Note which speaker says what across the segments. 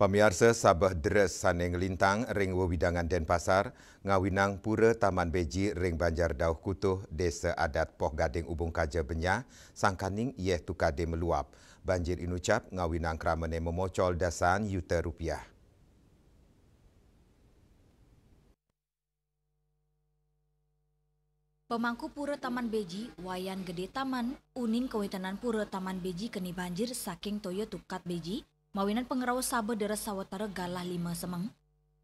Speaker 1: Pemirsa Sabah Deres Saneng Lintang ring wewidangan Denpasar ngawinang pura Taman Beji ring Banjar Dauh Kutuh Desa Adat Poh Gading Ubung Kaja Benya sangkaning ieh tukade meluap. Banjir inucap ngawinang kramane memocol dasan yuta rupiah.
Speaker 2: Pemangku pura Taman Beji, Wayan Gede Taman, uning kewitanan pura Taman Beji keni banjir saking toyo tukat Beji, mawinan pengerawas Sabah Deres sawetara galah 5 semeng.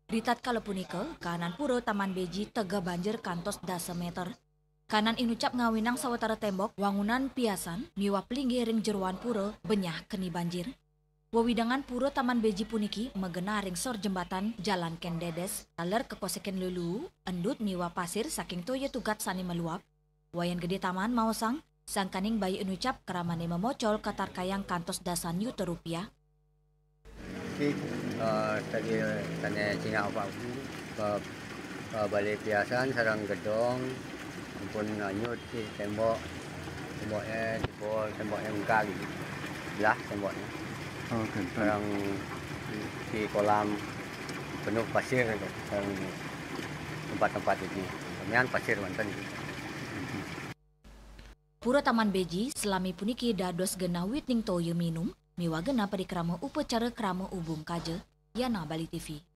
Speaker 2: Ritat kala punika, kanan pura Taman Beji tega banjir kantos dasa meter. Kanan inucap ngawinang sawetara tembok, wangunan piasan, miwap linggih ring jeruan pura, benyah keni banjir. Wewidangan pura Taman Beji puniki megena ring sor jembatan Jalan Kendedes, taler kekoseken lulu, endut miwa pasir saking toyo tugat sani meluap. Wayan Gede Taman maosang, sangkaning bayi inucap keramane memocol katar kayang kantos dasan yuta rupiah.
Speaker 3: Tadi tanya Cina apa balik piasan sarang gedong ampun nyut si temboknya jebol temboknya enggak gitu belah temboknya sarang di kolam penuh pasir gitu sarang tempat-tempat ini kemudian pasir mantan gitu.
Speaker 2: Pura Taman Beji selami puniki dados gena witning toyo minum miwa gena padikrama upacara krama ubung kaje yana Bali TV.